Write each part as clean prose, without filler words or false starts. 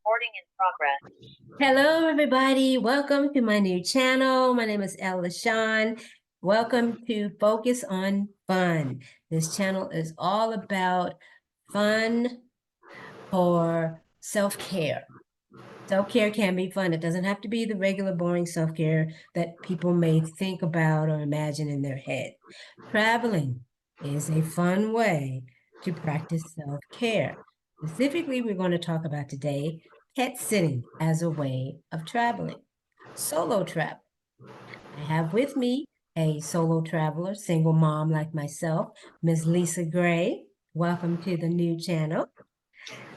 Recording in progress. Hello, everybody. Welcome to my new channel. My name is Ella Shawn. Welcome to Focus on Fun. This channel is all about fun for self-care. Self-care can be fun. It doesn't have to be the regular boring self-care that people may think about or imagine in their head. Traveling is a fun way to practice self-care. Specifically, we're going to talk about today pet sitting as a way of traveling. Solo travel. I have with me a solo traveler, single mom like myself, Ms. Lisa Gray. Welcome to the new channel.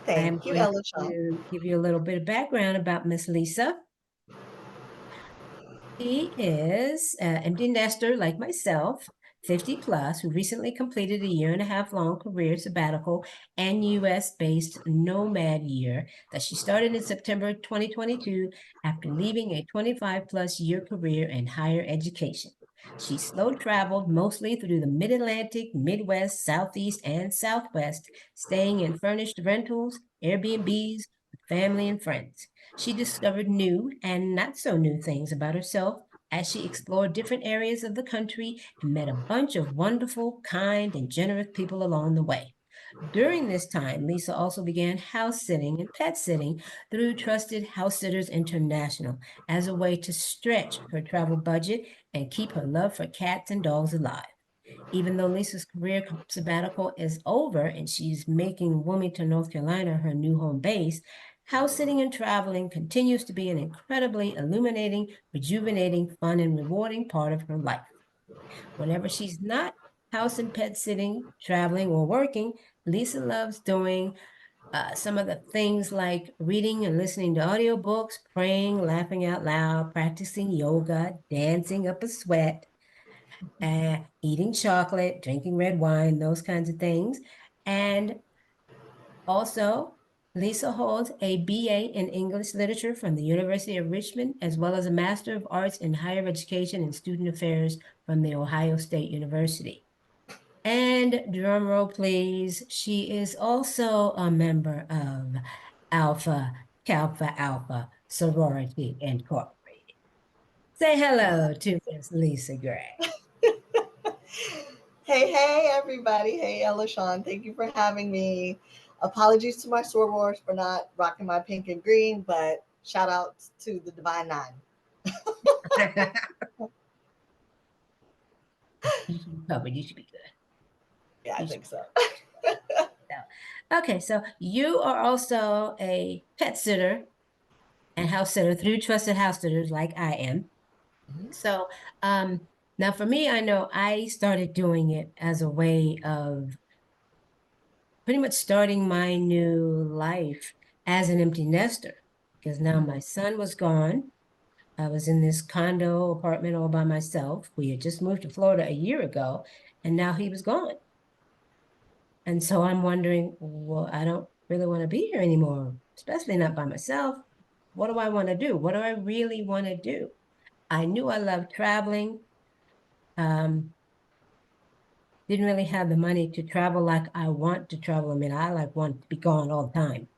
I am Thank you, going Ella Shawn. to give you a little bit of background about Miss Lisa. She is an empty nester like myself, 50 plus, who recently completed a 1.5-year-long career sabbatical and US-based nomad year that she started in September 2022 after leaving a 25-plus year career in higher education. She slow traveled mostly through the Mid-Atlantic, Midwest, Southeast, and Southwest, staying in furnished rentals, AirBnBs, with family and friends. She discovered new and not so new things about herself as she explored different areas of the country and met a bunch of wonderful, kind, and generous people along the way. During this time, Lisa also began house sitting and pet sitting through Trusted Housesitters International as a way to stretch her travel budget and keep her love for cats and dogs alive. Even though Lisa's career sabbatical is over and she's making Wilmington, North Carolina her new home base, house sitting and traveling continues to be an incredibly illuminating, rejuvenating, fun, and rewarding part of her life. Whenever she's not house and pet sitting, traveling, or working, Lisa loves doing some of the things like reading and listening to audiobooks, praying, laughing out loud, practicing yoga, dancing up a sweat, eating chocolate, drinking red wine, those kinds of things. And also, Lisa holds a BA in English Literature from the University of Richmond, as well as a Master of Arts in Higher Education and Student Affairs from the Ohio State University. And drum roll, please, she is also a member of Alpha Kappa Alpha Sorority Incorporated. Say hello to Miss Lisa Gray. Hey, everybody. Hey, Ella Shawn. Thank you for having me. Apologies to my sorors for not rocking my pink and green, but shout out to the Divine Nine. You should be covered. You should be good. Yeah, I You should think be so. so. Okay, so you are also a pet sitter and house sitter through Trusted House Sitters, like I am. Mhm. So now for me, I know I started doing it as a way of pretty much starting my new life as an empty nester, because now my son was gone. I was in this condo apartment all by myself. We had just moved to Florida a year ago, and now he was gone. And so I'm wondering, well, I don't really want to be here anymore, especially not by myself. What do I want to do? What do I really want to do? I knew I loved traveling. Um, didn't really have the money to travel like I want to travel. I mean, I want to be gone all the time.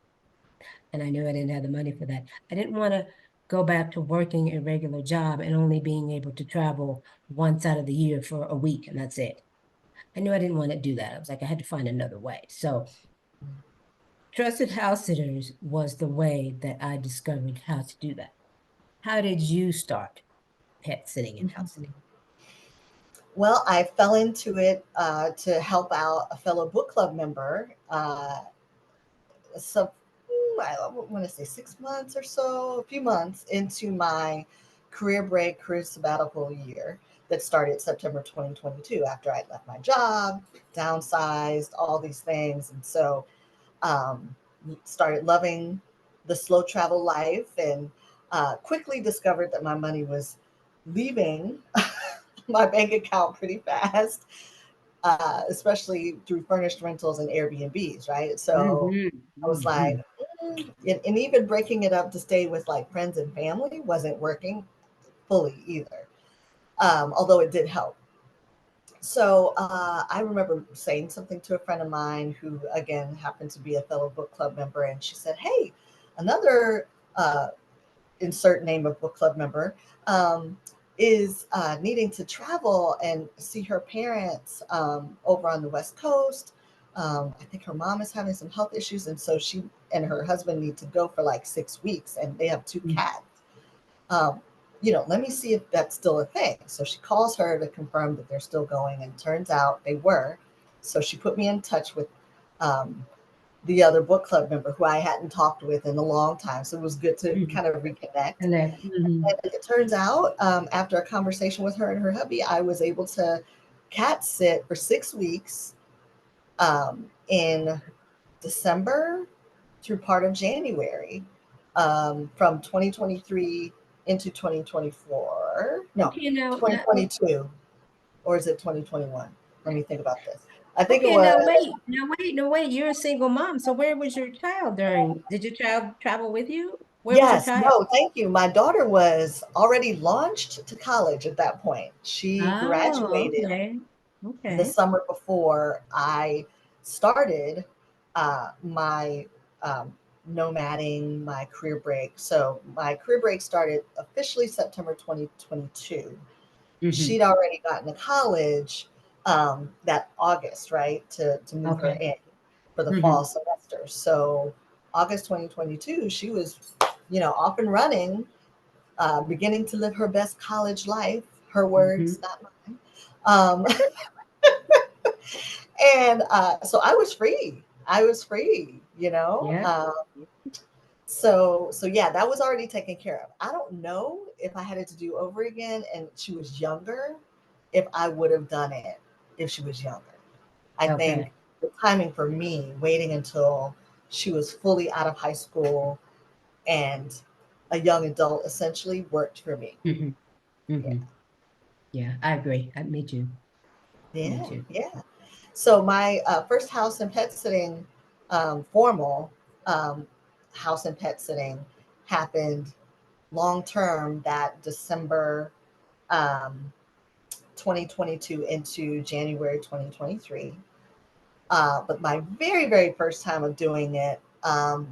And I knew I didn't have the money for that. I didn't want to go back to working a regular job and only being able to travel once out of the year for a week, and that's it. I knew I didn't want to do that. I was like, I had to find another way. So Trusted House Sitters was the way that I discovered how to do that. How did you start pet sitting and house sitting? Well, I fell into it to help out a fellow book club member. So I want to say 6 months or so, a few months into my career break, career sabbatical year that started September 2022 after I'd left my job, downsized, all these things. And so um, started loving the slow travel life and quickly discovered that my money was leaving my bank account pretty fast, especially through furnished rentals and Airbnbs, right? So I was like, Mm-hmm. and even breaking it up to stay with like friends and family wasn't working fully either, although it did help. So I remember saying something to a friend of mine who, again, happened to be a fellow book club member, and she said, "Hey, another insert name of book club member is needing to travel and see her parents over on the West Coast. I think her mom is having some health issues, and so she and her husband need to go for like 6 weeks, and they have two Mm. cats. Um, let me see if that's still a thing. So she calls her to confirm that they're still going, and turns out they were. So she put me in touch with um, the other book club member who I hadn't talked with in a long time. So it was good to Mhm. kind of reconnect. Connect. Mhm. And it turns out, after a conversation with her and her hubby, I was able to cat sit for 6 weeks in December through part of January, from 2023 into 2024. No, Okay, now, 2022. Or is it 2021? Let me think about this. I think it okay, was. now wait. You're a single mom, so where was your child during? Did your child travel with you? Where was your Yes, child? no, thank you. My daughter was already launched to college at that point. She Oh, graduated okay, the okay, summer before I started my um, nomading, my career break. So my career break started officially September 2022. hmm, She'd already gotten to college that August, right, to move her okay, in for the fall hmm, semester. So August 2022, she was, off and running, beginning to live her best college life. Her words, hmm. not mine. Um, and so I was free. I was free, Yeah, so yeah, that was already taken care of. I don't know if I had it to do over again and she was younger, if I would have done it if she was younger. I think okay, the timing for me, waiting until she was fully out of high school and a young adult essentially, worked for me. hmm, Yeah. hmm. Yeah, I agree. Me too. Me Yeah. too. Yeah. So my first house and pet sitting, formal um, house and pet sitting, happened long term that December um, 2022 into January 2023. But my very, very first time of doing it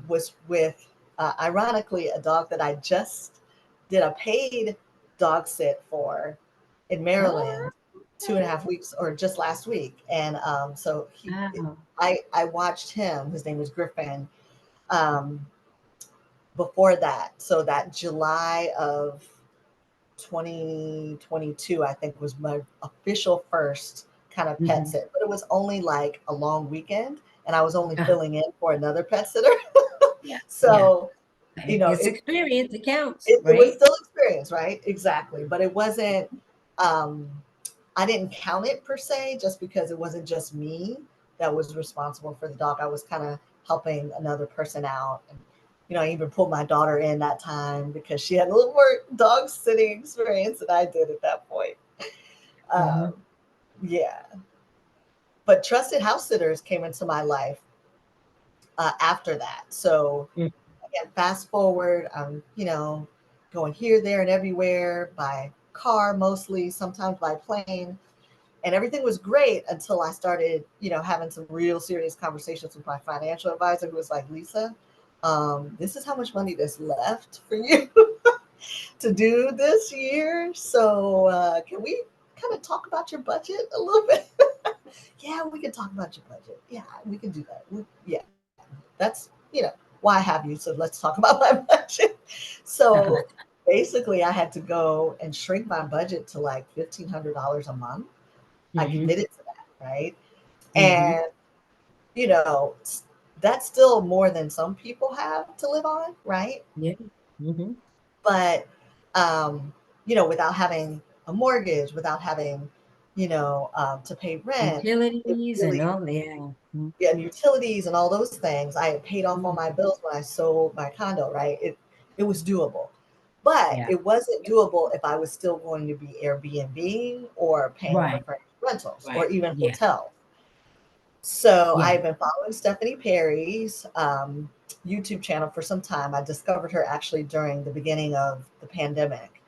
was with, ironically, a dog that I just did a paid dog sit for in Oh, Maryland, two and a okay. half weeks, or just last week. And so Wow. I watched him. His name was Griffin. Um, Before that, so that July of 2022, I think, was my official first kind of pet Hmm. sit, but it was only like a long weekend, and I was only Uh, filling in for another pet sitter. yeah, yeah. So, Hey, it's it, experience. It counts, it was right? still experience, right? Exactly. But it wasn't, um, I didn't count it per se, just because it wasn't just me that was responsible for the dog. I was kind of helping another person out. And, I even pulled my daughter in that time because she had a little more dog sitting experience than I did at that point. Uh-huh. Um, yeah. But trusted house sitters came into my life after that. So Mm. again, fast forward, I'm, going here, there, and everywhere by car mostly, sometimes by plane. And everything was great until I started, having some real serious conversations with my financial advisor, who was like, Lisa, this is how much money there's left for you to do this year. So can we kind of talk about your budget a little bit? Yeah, we can talk about your budget. Yeah, we can do that. Yeah, that's, why I have you. So let's talk about my budget. So basically, I had to go and shrink my budget to like $1,500 a month. I Hmm. committed to that, right? Hmm. And, you know, that's still more than some people have to live on, right? Yeah. Hmm. But, um, without having a mortgage, without having, to pay rent, it Utilities and really, all, yeah. yeah, and utilities and all those things. I had paid off all Mhm. my bills when I sold my condo, right? It was doable. But Yeah. it wasn't doable if I was still going to be Airbnb or paying for Right. furnished rentals or Right. even Yeah. hotels. So Yeah. I've been following Stephanie Perry's YouTube channel for some time. I discovered her actually during the beginning of the pandemic,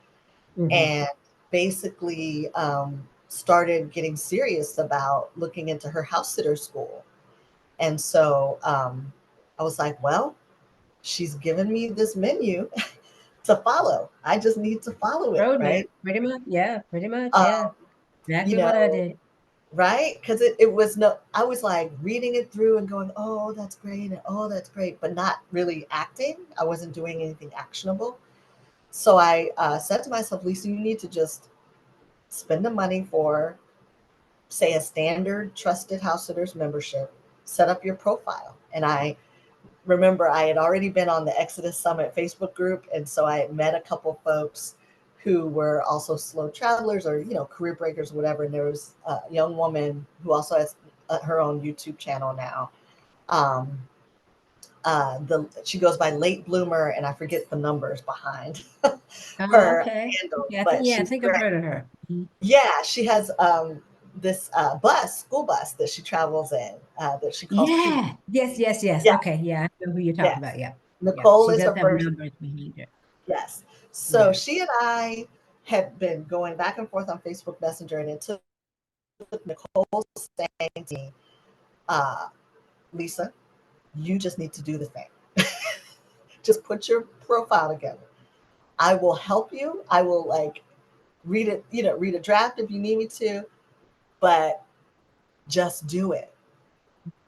Hmm. and basically started getting serious about looking into her house sitter school. And so I was like, well, she's given me this menu to follow. I just need to follow it, Road map, right? pretty much. Yeah, pretty much. Um, Yeah, you exactly what I know, did. right? Because it was no, I was like reading it through and going, oh, that's great, and oh, that's great, but not really acting. I wasn't doing anything actionable. So I said to myself, Lisa, you need to just spend the money for, say, a standard Trusted House Sitters membership, set up your profile. And I remember I had already been on the Exodus Summit Facebook group. And so I had met a couple folks who were also slow travelers or, career breakers, or whatever. And there was a young woman who also has her own YouTube channel now. Um, she goes by Late Bloomer, and I forget the numbers behind Oh, her okay. handle, Yeah, but I she's think I've great. heard of her. Mhm. Yeah, she has this school bus that she travels in that she calls Pete. Yeah. Yes, yes, yes. Yeah, Okay. Yeah, I know who you're talking yes. about. Yeah. Yeah. Nicole She is does her have first. numbers behind her. Yes. So Yeah. she and I had been going back and forth on Facebook Messenger, and it took Nicole saying to me, uh, Lisa, you just need to do the thing. Just put your profile together. I will help you. I will like read it, read a draft if you need me to, but just do it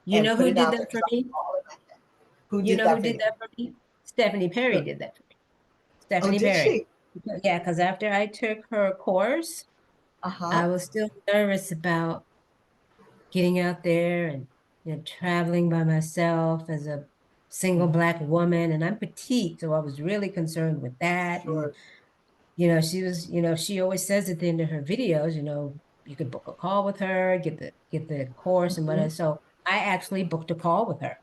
You and know put who it did out there that because for I'm me? all in my head. Who You did know who that for did you? that for me? Stephanie Perry Who? did that for me. Oh, Stephanie did Perry. she? Yeah, because after I took her course, Uh-huh. I was still nervous about getting out there and traveling by myself as a single Mhm. Black woman. And I'm petite, so I was really concerned with that. And Sure. she was, she always says at the end of her videos, you could book a call with her, get the course and whatever. Mhm. So I actually booked a call with her.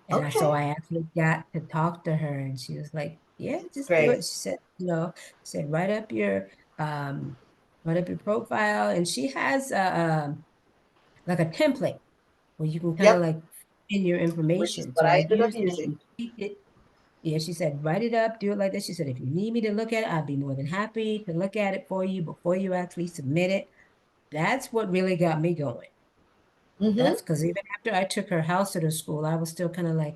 And so Okay. I actually got to talk to her, and she was like, "Yeah, just do Great. it." She said, said um write up your profile, and she has like a template where you can kind of Yep. like in your Which is information. what So I I ended up used that using. and tweaked it. Yeah, she said, write it up, do it like this. She said, if you need me to look at it, I'd be more than happy to look at it for you before you actually submit it. That's what really got me going. Mm-hmm. That's because even after I took her house sitter school, I was still kind of like,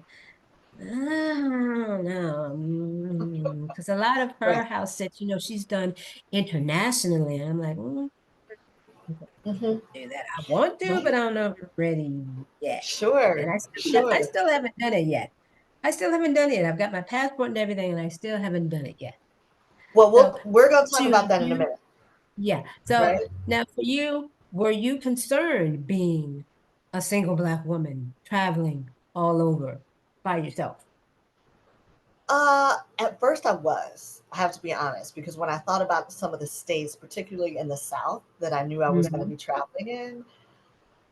I don't know. Because a lot of her Right. house sits, she's done internationally. And I'm like, Mm-hmm. do that. I want to, but Right. I don't know if I'm ready yet. And Sure. I Sure. still haven't done it yet. I still haven't done it. I've got my passport and everything, and I still haven't done it yet. Well, So we're going to talk to about that in a you, minute, yeah. So right? now for you, were you concerned being a single Black woman traveling all over by yourself? At first I was. I have to be honest, because when I thought about some of the states, particularly in the South, that I knew I was going to Mhm. be traveling in,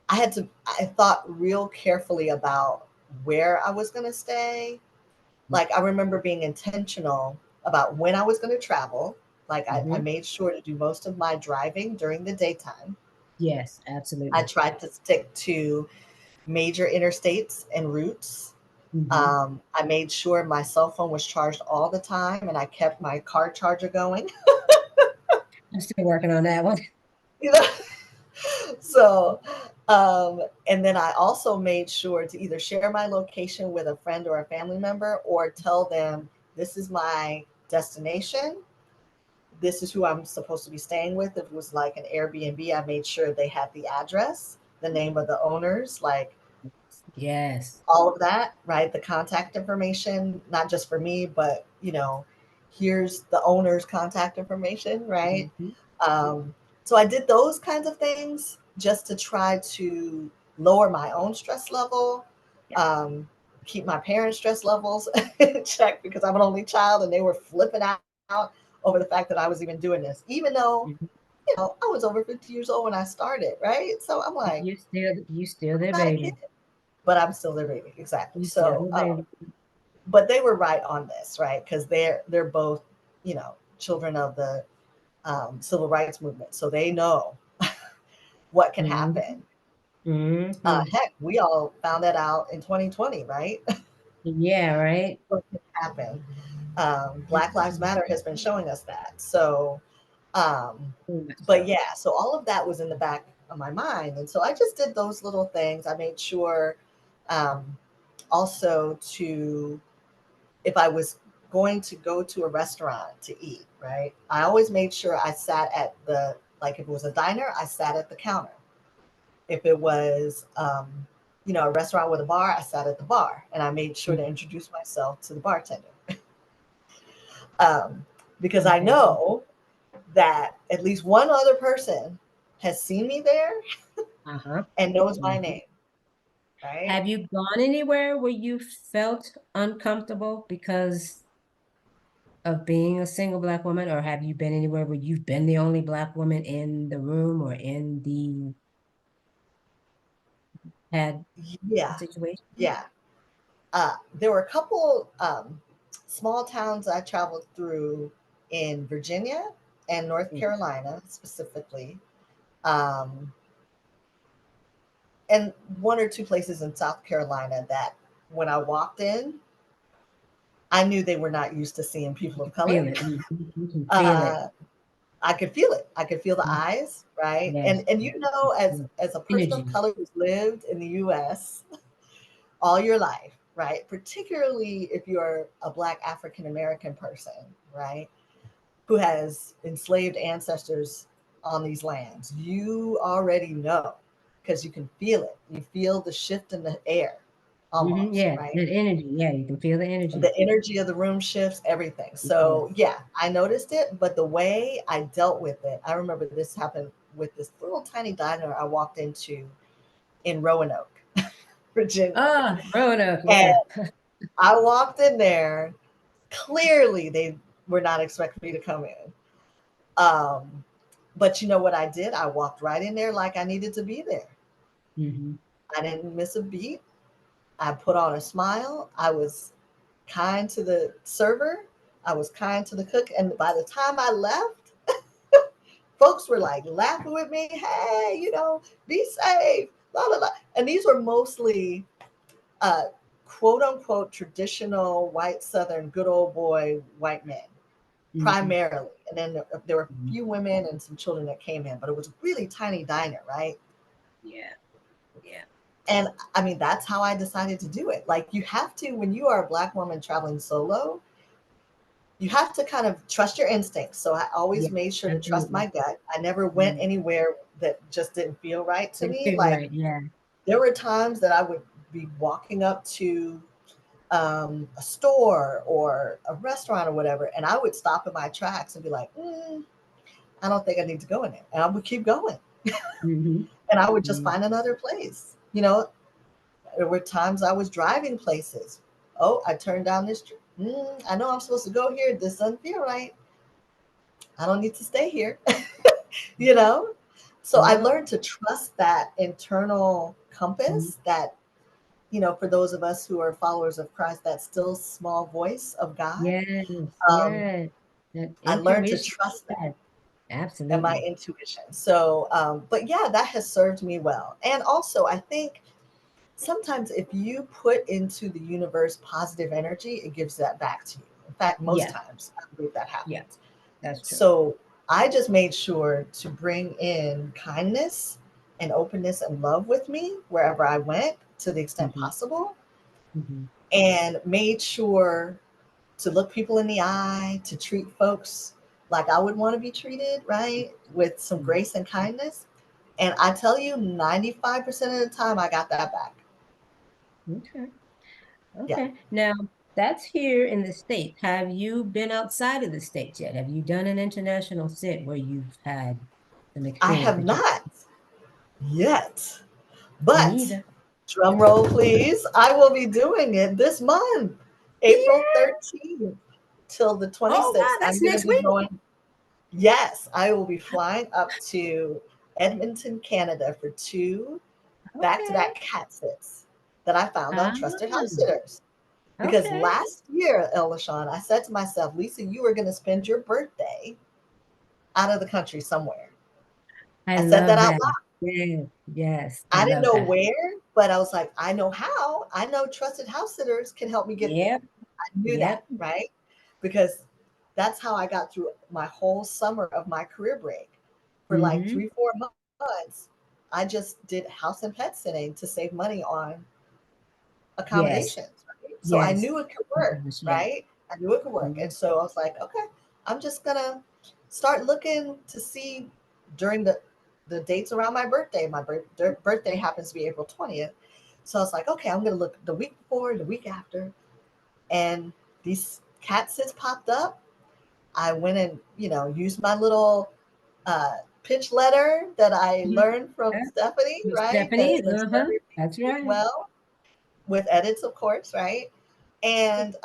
I thought real carefully about where I was going to stay. Like, I remember being intentional about when I was going to travel. Like, I Mhm. made sure to do most of my driving during the daytime. Yes, I absolutely. tried to stick to major interstates and routes. Hmm. I made sure my cell phone was charged all the time and I kept my car charger going. I'm still working on that one. You know, so and then I also made sure to either share my location with a friend or a family member, or tell them this is my destination, this is who I'm supposed to be staying with. If it was like an Airbnb, I made sure they had the address, the name of the owners, like Yes. all of that, right? The contact information, not just for me, but here's the owner's contact information, right? Hmm. So I did those kinds of things just to try to lower my own stress level, Yeah. um, keep my parents' stress levels in check, because I'm an only child and they were flipping out over the fact that I was even doing this, even though, Mhm. I was over 50 years old when I started, right? So I'm like, You still their not again, baby. but I'm still their baby, exactly. You still So, their baby. but they were right on this, right? Because they're both, children of the civil rights movement, so they know what can Hmm. happen. Hmm. Heck, we all found that out in 2020, right? Yeah, right. What can happen. Black Lives Mhm. Matter has been showing us that. So, Very much but so. yeah, so all of that was in the back of my mind, and so I just did those little things. I made sure, um, also to if I was going to go to a restaurant to eat, right, I always made sure I sat at the, like if it was a diner, I sat at the counter. If it was, a restaurant with a bar, I sat at the bar and I made sure to introduce myself to the bartender. um, because I Okay. know that at least one other person has seen me there Uh-huh. and knows my Mhm. name, right? Have you gone anywhere where you felt uncomfortable because of being a single Black woman, or have you been anywhere where you've been the only Black woman in the room or in the had a Yeah, situation? yeah. There were a couple small towns I traveled through in Virginia and North Mhm. Carolina specifically, um, and one or two places in South Carolina that when I walked in, I knew they were not used to seeing people of color. Feel it. You can feel it. Uh, I could feel it. I could feel the Mhm. eyes, right? Yes. And Yes. as Yes. a person of Energy. color who's lived in the U.S. all your life, right? Particularly if you're a Black African American person, right? Who has enslaved ancestors on these lands, you already know because you can feel it. You feel the shift in the air almost, Yeah, right? that energy. Yeah, you can feel the energy. The energy of the room shifts, everything. So, Yes. yeah, I noticed it, but the way I dealt with it, I remember this happened with this little tiny diner I walked into in Roanoke, Virginia. Ah, Roanoke. And Yeah. I walked in there. Clearly, they were not expecting me to come in. Um, but you know what I did? I walked right in there like I needed to be there. Hmm. I didn't miss a beat. I put on a smile. I was kind to the server. I was kind to the cook. And by the time I left, folks were like laughing with me. Hey, be safe, blah, blah, blah. And these were mostly uh, quote unquote traditional white Southern good old boy white men Hmm. primarily. And then there were a few women and some children that came in, but it was a really tiny diner, right? Yeah. Yeah. And I mean, that's how I decided to do it. Like, you have to, when you are a Black woman traveling solo, you have to kind of trust your instincts. So I always Yeah. made sure to trust my Absolutely. gut. I never went Mm. anywhere that just didn't feel right to Didn't me. feel Like, right. Yeah. there were times that I would be walking up to a store or a restaurant or whatever, and I would stop in my tracks and be like, I don't think I need to go in there. And I would keep going. Hmm. And I would just Hmm. find another place. There were times I was driving places. Oh, I turned down this street. I know I'm supposed to go here. This doesn't feel right. I don't need to stay here. you know? So I No. learned to trust that internal Mhm. compass, that, for those of us who are followers of Christ, that still small voice of God. Yes. Um, Yes. That I learned to intuition. trust that Yes. and my Absolutely. intuition. So, but yeah, that has served me well. And also, I think sometimes if you put into the universe positive energy, it gives that back to you. In fact, most Yeah. times I believe that Yeah. happens. That's true. So I just made sure to bring in kindness and openness and love with me wherever I went to the extent Hmm. possible, Hmm. and made sure to look people in the eye, to treat folks like I would want to be treated, right? With some grace and kindness. And I tell you, 95% of the time, I got that back. Okay. Yeah. Okay. Now, that's here in the States. Have you been outside of the States yet? Have you done an international sit where you've had some I experience have that you not yet, me but neither? drum roll, please. I will be doing it this month, April Yeah. 13th till the Oh, 26th. wow, I'm that's going to next be week. going. Yes, I will be flying up to Edmonton, Canada for two Okay. back-to-back cat sits that I found on Ah, Trusted House Sitters. Because okay. last year, Elishawn, I said to myself, Lisa, you were going to spend your birthday out of the country somewhere. I I said that love out that. loud. Yes, yes, I I didn't love know that. where, but I was like, I know how. I know Trusted House Sitters can help me get there. Yep, I knew that, yep. right? Because that's how I got through my whole summer of my career break. For like Mm-hmm. 3, 4 months, I just did house and pet sitting to save money on Yes, accommodations. So I Yes. knew it could Oh work, gosh, yes. right? I knew it could work. Mhm. And so I was like, okay, I'm just gonna start looking to see during the dates around my birthday. My birthday happens to be April 20th. So I was like, okay, I'm gonna look the week before, the week after, and these cat sits popped up. I went and, used my little uh, pitch letter that I Mhm. learned from Yeah. Stephanie, With right? Stephanie, That Stephanie that's did right. well with edits, of course, right? And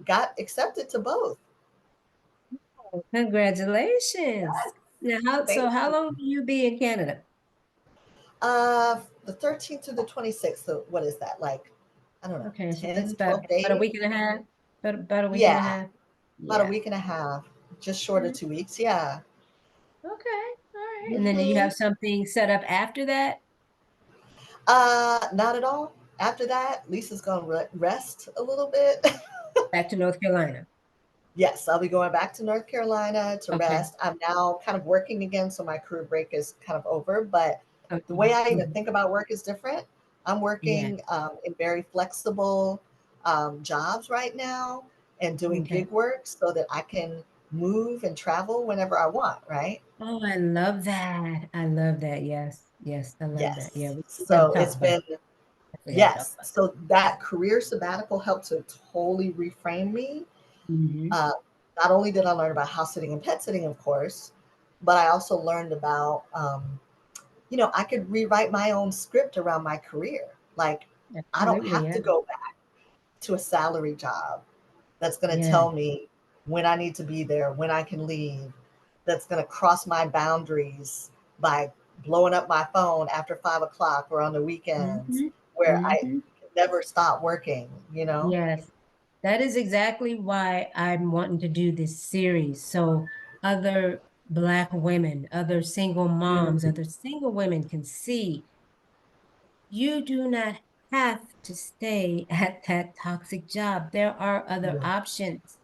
got accepted to both. Congratulations. Yes, Now, thank how you. long will you be in Canada? The 13th to the 26th. So what is that? Like, I don't know, Okay, so that's 10, 12 about a days? week and a half. About a week and a Yeah, half. about a Yeah. week and a half, just short of Mhm. 2 weeks. Yeah. Okay. All right. And then do you hmm have something set up after that? Not at all. After that, Lisa's going to rest a little bit. Back to North Carolina. Yes, I'll be going back to North Carolina to Okay. rest. I'm now kind of working again, so my career break is kind of over. But the Okay. way I even Mhm. think about work is different. I'm Yeah. working in very flexible jobs right now and doing Okay. gig work so that I can move and travel whenever I want, right? Oh, I love that. I love that. Yes. Yes. I love that. Yeah. Yes. We're going to So talk it's about been, that. I forgot to talk yes. about So that career sabbatical helped to totally reframe me. that. Hmm. Uh, Not only did I learn about house sitting and pet sitting, of course, but I also learned about, I could rewrite my own script around my career. Like, I don't Absolutely. have to Yeah. go back to a salary job that's going to Yeah. tell me when I need to be there, when I can leave, that's going to cross my boundaries by blowing up my phone after 5 o'clock or on the weekends Hmm. where I Hmm. can never stop working, you know? Yes. That is exactly why I'm wanting to do this series. So other Black women, other single moms, Mm, other single women can see you do not have to stay at that toxic job. There are other yeah, options.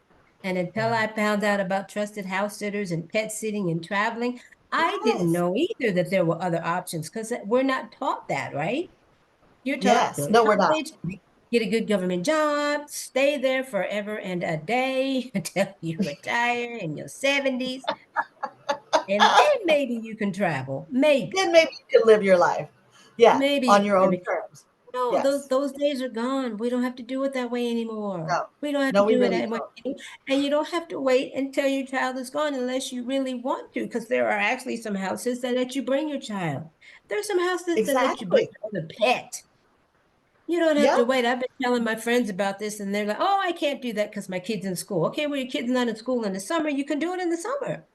And until yeah. I found out about trusted house sitters and pet sitting and traveling, I didn't Yes. know either that there were other options because we're not taught that, right? You're taught go Yes. to No, we're not. college, get a good government job, stay there forever and a day until you retire in your 70s, and then maybe you can travel. Maybe, Then maybe you can live your life. Yeah, maybe you on can your own live it. terms. No, Yes. those days are gone. We don't have to do it that way anymore. No. We don't have to No, we do it really that way. don't. And you don't have to wait until your child is gone unless you really want to, because there are actually some houses that let you bring your child. There are some houses that let you bring Exactly. the pet. You don't have to Yep. wait. I've been telling my friends about this, and they're like, "Oh, I can't do that because my kid's in school." Okay, well, your kid's not in school in the summer. You can do it in the summer.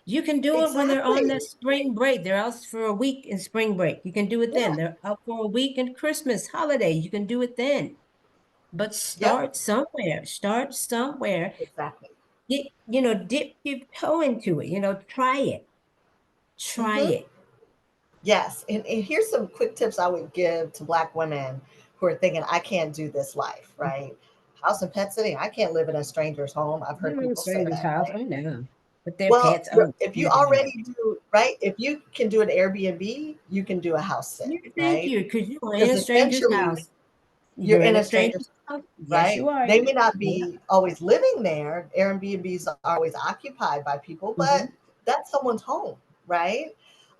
You can do it when they're on Exactly. their spring break. They're out for a week in spring break. You can do it then. Yeah. They're out for a week in Christmas holiday. You can do it then. But Yep. start somewhere. Start somewhere. Exactly. Dip your toe into it. Try it. Try hmm it. Yes. And here's some quick tips I would give to Black women who are thinking, I can't do this life, right? House and pet sitting, I can't live in a stranger's home. I've heard You're in a people say stranger's that, house. right? I know. But their Well, pets, oh, if you you can do already it. do, right? If you can do an Airbnb, you can do a house sit, Thank right? you, because you are in Because a stranger's essentially house. you're You're in in a a stranger's stranger's, house. Yes, right? you are. They may not Yeah. be always living there. Airbnbs are always occupied by people, but Hmm. that's someone's home, right?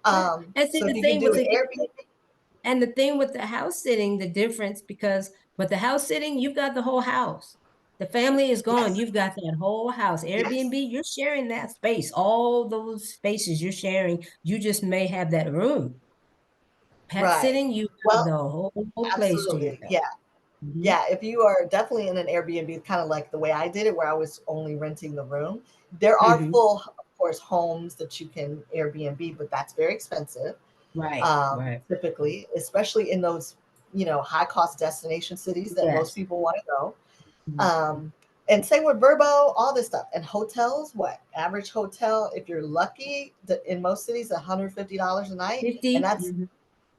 Right. And see So if the you can thing do with an the Airbnb, house sitting, the difference because with the house sitting, you've got the whole house. The family is gone. yes, You've got that whole house. yes, Airbnb, you're sharing that space. All those spaces you're sharing. You just may have that room. Pet right. sitting, you have Well, the whole place to absolutely, yourself. yeah. Hmm. Yeah, if you are definitely in an Airbnb, kind of like the way I did it, where I was only renting the room, there are Hmm. full, of course, homes that you can Airbnb, but that's very expensive, Right, right. typically, especially in those, high cost destination cities that most Yes. people want to go. Mhm. Um, and same with Verbo, all this stuff. And hotels, what? Average hotel, if you're lucky, in most cities, $150 a night. And 50. that's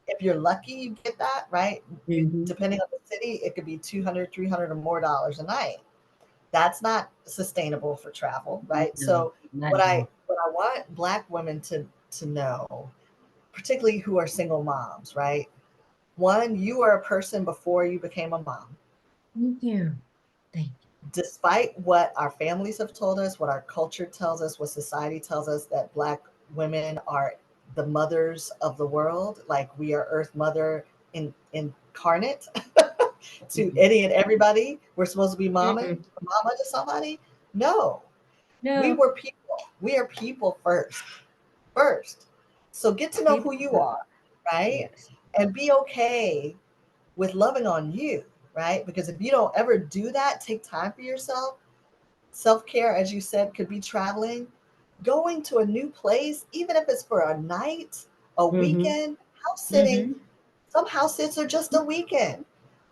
if you're lucky, you get that, right? Hmm. Depending on the city, it could be 200, 300 or more dollars a night. That's not sustainable for travel, right? No, So not what at I all. what I want Black women to know, particularly who are single moms, right? One, you are a person before you became a mom. Thank you. Thank Despite what our families have told us, what our culture tells us, what society tells us, that Black women are the mothers of the world, like we are Earth Mother incarnate to you. any and everybody. We're supposed to be Mm-mm. mama to somebody. No, we No, were people. We are people first. So get to know people. who you are, right? Yes. And be okay with loving on you, right? Because if you don't ever do that, take time for yourself. Self care, as you said, could be traveling, going to a new place, even if it's for a night, a Mm-hmm. weekend, house sitting. Mm-hmm. Some house sits are just a weekend.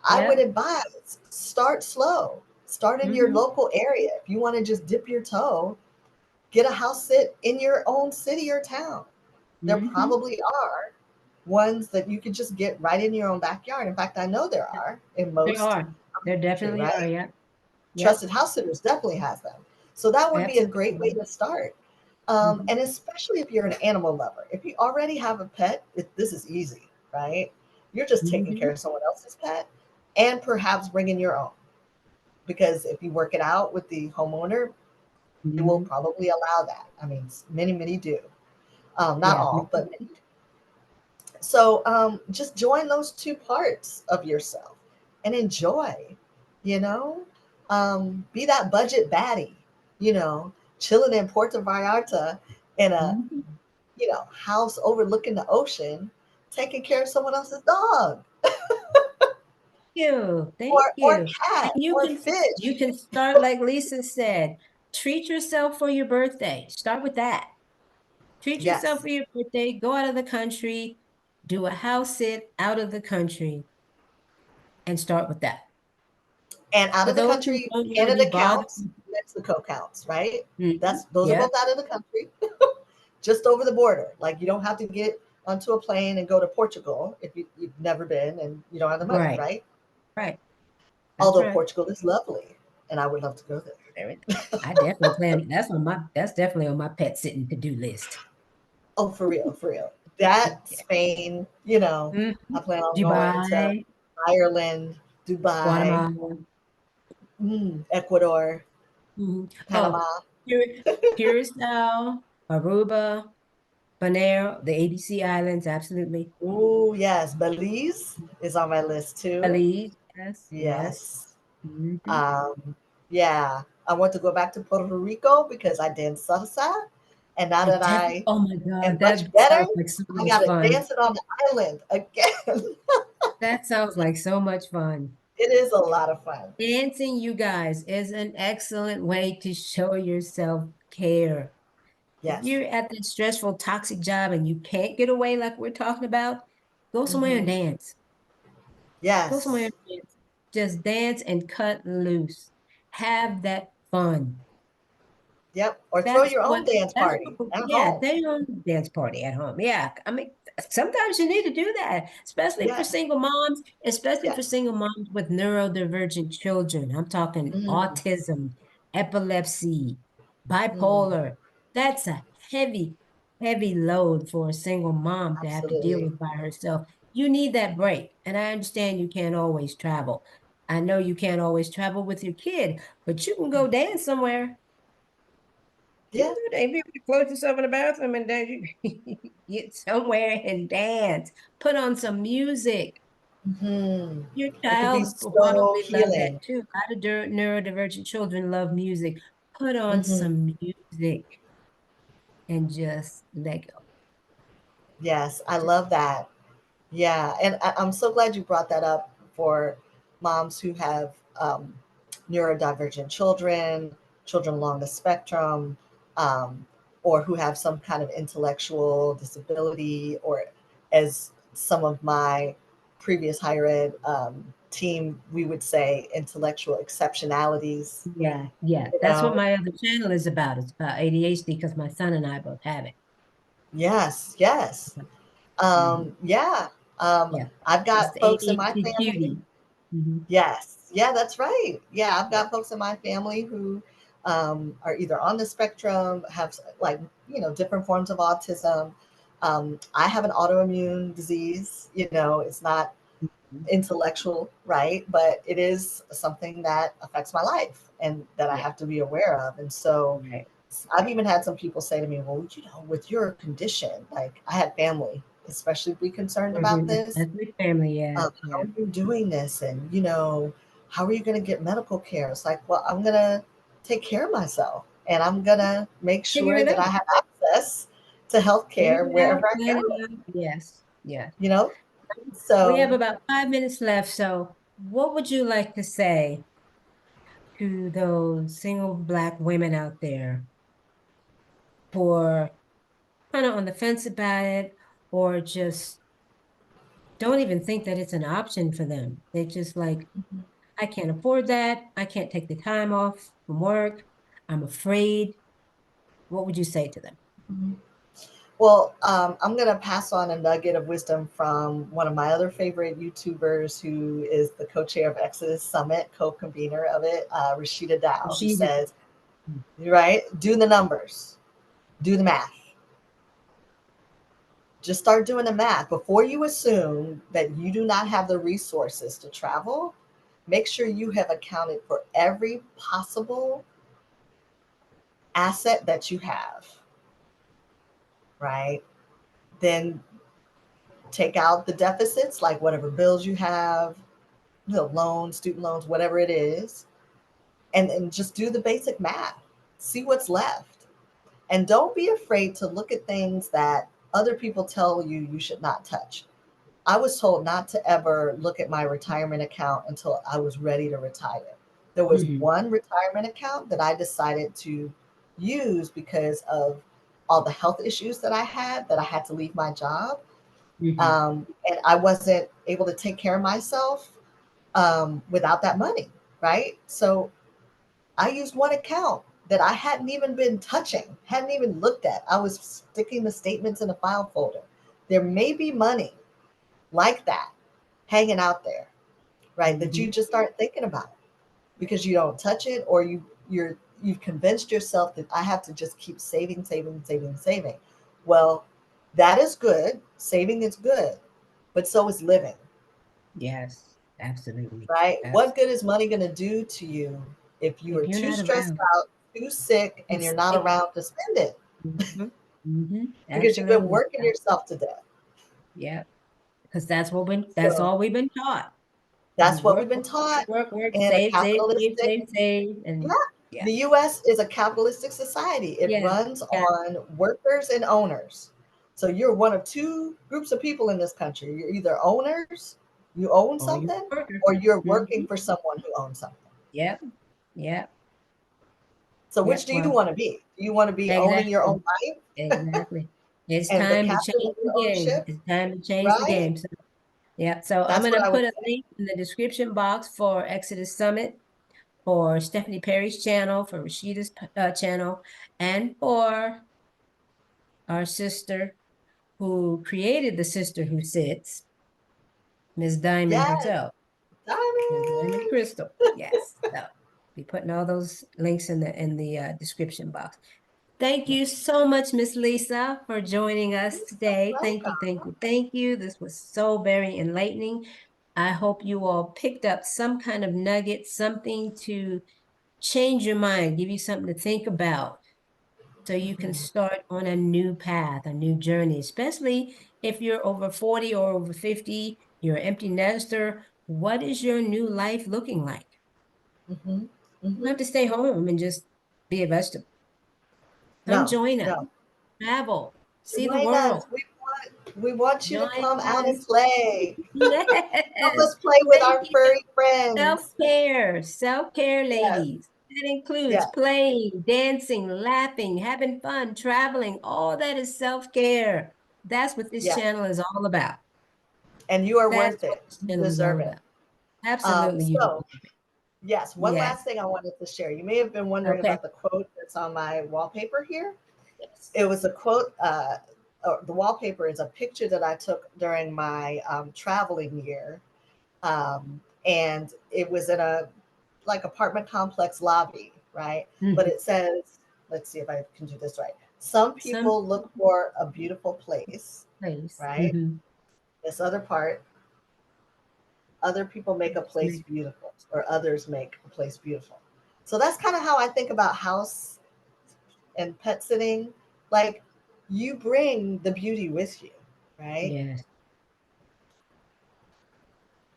I would Yep. advise start slow, start in your Mm-hmm. local area. If you want to just dip your toe, get a house sit in your own city or town. There Mm-hmm. probably are ones that you could just get right in your own backyard. In fact, I know there are in There most are. of There the country, definitely are. right? Yep. Yep. Trusted House Sitters definitely has them. So that would be a great way Absolutely. to start. Mm-hmm. And especially if you're an animal lover. If you already have a pet, this is easy, right? You're just taking Mm-hmm. care of someone else's pet and perhaps bringing your own. Because if you work it out with the homeowner, they will Mm-hmm. probably allow that. I mean, many do. Not Yeah. all, but many. So just join those two parts of yourself and enjoy, you know, be that budget baddie, chilling in Puerto Vallarta in a, Mm-hmm. house overlooking the ocean, taking care of someone else's dog You. Thank or you. And cat you or can fish. you can start like Lisa said. Treat yourself for your birthday. Start with that. Treat yourself Yes. for your birthday. Go out of the country. Do a house sit out of the country and start with that. And out For of the those who country, don't want to be Canada bothered. counts, Mexico counts, right? Mhm. Those are Yeah. both out of the country. Just over the border. Like you don't have to get onto a plane and go to Portugal if you've never been and you don't have the money, Right. right? Right. That's Although right. Portugal is lovely and I would love to go there. Very I definitely plan. That's definitely on my pet sitting to-do list. Oh, for real, for real. That, Yeah. Spain, Mhm. I plan on going to Dubai, Ireland, Dubai, Guatemala. Ecuador, Mhm. Oh, Panama. Curacao, Aruba, Bonaire, the ABC Islands, absolutely. Ooh, yes. Belize is on my list too. Belize, yes, yes. Yes. Mhm. Um, yeah, I want to go back to Puerto Rico because I dance salsa. And now that I Oh my am God, much that better, sounds like so I much got to fun. dance it on the island again. That sounds like so much fun. It is a lot of fun. Dancing, you guys, is an excellent way to show yourself care. If Yes. you're at that stressful, toxic job and you can't get away like we're talking about, go somewhere and Hmm. dance. Go somewhere Yes. and dance. Just dance and cut loose. Have that fun. Yep. Or throw your own dance That's party what, at yeah, home. they own dance party at home. Yeah. I mean, sometimes you need to do that, Yes. especially for Yes. single moms with neurodivergent children. I'm talking Mm, autism, epilepsy, mm, bipolar. That's a heavy, heavy load for a single mom to have to deal absolutely. with by herself. You need that break. And I understand you can't always travel. I know you can't always travel with your kid, but you can go dance somewhere. You can Yeah. do that. If you close yourself in the bathroom and then you get somewhere and dance. Put on some music. Hmm. Your It could be child will so probably love healing. that too. A lot of neurodivergent children love music. Put on Hmm. some music and just let go. Yes. I Just love that. Yeah, and I'm so glad you brought that up for moms who have neurodivergent children, children along the spectrum, um, or who have some kind of intellectual disability, or as some of my previous higher ed team, we would say intellectual exceptionalities. yeah, yeah. You That's what know, my other channel is about. It's about ADHD because my son and I both have it. yes, yes, Mhm. yeah. Yeah. I've It's got the folks in my ADHD family. cutie. Mhm. Yes. Yeah, that's right. Yeah, I've Yeah. got folks in my family who are either on the spectrum, have like, different forms of autism. I have an autoimmune disease. It's not intellectual, right? But it is something that affects my life and that I Yeah. have to be aware of. And so Right. I've even had some people say to me, well, you know, with your condition, like I had family, especially be concerned about this. That's my family. Yeah. How Yeah. are you doing this? And, you know, how are you going to get medical care? It's like, well, I'm going to take care of myself and I'm going to make Figure sure it that I out. have access to health Figure care it out. wherever I Plan it go, out. Yes. Yes. you know? We have So, about 5 minutes left. So, what would you like to say to those single Black women out there who are kind of on the fence about it, or just don't even think that it's an option for them? They just like, I can't afford that. I can't take the time off from work. I'm afraid. What would you say to them? well, I'm going to pass on a nugget of wisdom from one of my other favorite YouTubers who is the co-chair of Exodus Summit, co-convener of it, Rashida Dow, who She's a, says, right, do the numbers, do the math. Just start doing the math. Before you assume that you do not have the resources to travel, make sure you have accounted for every possible asset that you have, right? Then take out the deficits, like whatever bills you have, the loans, student loans, whatever it is, and just do the basic math. See what's left. And don't be afraid to look at things that other people tell you you should not touch. I was told not to ever look at my retirement account until I was ready to retire. There was Mhm, one retirement account that I decided to use because of all the health issues that I had to leave my job. mhm, And I wasn't able to take care of myself without that money, right? So I used one account that I hadn't even been touching, hadn't even looked at. I was sticking the statements in a file folder. There may be money like that hanging out there, right? That you mhm. just aren't thinking about because you don't touch it, or you've convinced yourself that I have to just keep saving, saving, saving, saving. Well, that is good. Saving is good, but so is living, Yes, absolutely. right? What Absolutely. good is money going to do to you if you If are you're too not stressed around, out, too sick, and it's you're not sick. around to spend it because you've been Absolutely. working yourself to death? Yeah, because that's So all we've been taught. that's what we've Work, been work, taught work, work, in a save, save, save, capitalistic. save, save, Yeah. and yeah, The US is a capitalistic society. It yeah, runs yeah. on workers and owners. So you're one of two groups of people in this country. You're either owners, you own Or you something, worker. or you're Mm-hmm. working for someone who owns something. Yep, yep, So which yep. do you Well, want to be? Do you want to be owning your exactly, own life exactly. It's and the time to captain change of the your own game. ship? It's time to change the Right? game. So, yeah. So I'm That's what gonna I would put a say. link in the description box for Exodus Summit, for Stephanie Perry's channel, for Rashida's channel, and for our sister who created the Sister Who Sits, Miss Diamond Yes, herself, Miss Diamond diamond. Crystal. Yes. So be putting all those links in the description box. Thank you so much, Miss Lisa, for joining us You're so today. Thank you, welcome. thank you, thank you. This was so very enlightening. I hope you all picked up some kind of nugget, something to change your mind, give you something to think about, so you can Mhm, start on a new path, a new journey, especially if you're over 40 or over 50, you're an empty nester. What is your new life looking like? mhm, You don't have mhm. to stay home and just be a vegetable. Come No, join us, no. travel, see the Join us. world. We want you to Join come out and us. play. Help Yes. us play with Thank our you. furry friends. Self-care, self-care, Yes, ladies. That includes yes, playing, dancing, laughing, having fun, traveling. All that is self-care. That's what this yes. channel is all about. And you are That's worth what it. this You channel is all deserve it. about. Absolutely, you So, deserve it. yes, one Yes. last thing I wanted to share. You may have been wondering Okay. about the quote that's on my wallpaper here. Yes. It was a quote. The wallpaper is a picture that I took during my traveling year, and it was in a like apartment complex lobby, right? But Mhm. it says, let's see if I can do this right. Some Some people look for a beautiful place, place. right? This other part, Other people make a place Absolutely. beautiful, or others make a place beautiful. So that's kind of how I think about house and pet sitting. Like, you bring the beauty with you, right? Yes,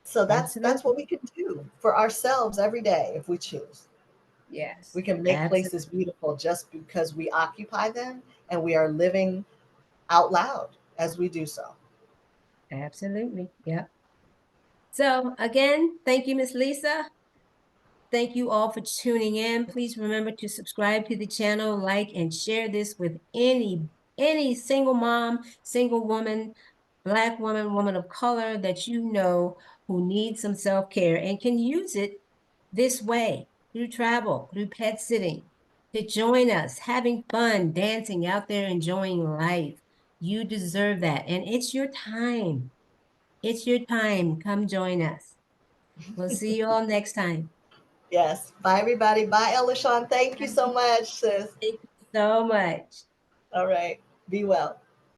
So that's absolutely. what we can do for ourselves every day if we choose. Yes, We can make places absolutely. beautiful just because we occupy them and we are living out loud as we do so. Absolutely. Yep. So again, thank you, Miss Lisa. Thank you all for tuning in. Please remember to subscribe to the channel, like, and share this with any single mom, single woman, Black woman, woman of color that you know who needs some self-care and can use it this way through travel, through pet sitting, to join us, having fun, dancing out there, enjoying life. You deserve that. And it's your time. It's your time. Come join us. We'll see you all next time. Yes. Bye, everybody. Bye, Elishawn. Thank you so much, sis. Thank you so much. All right. Be well.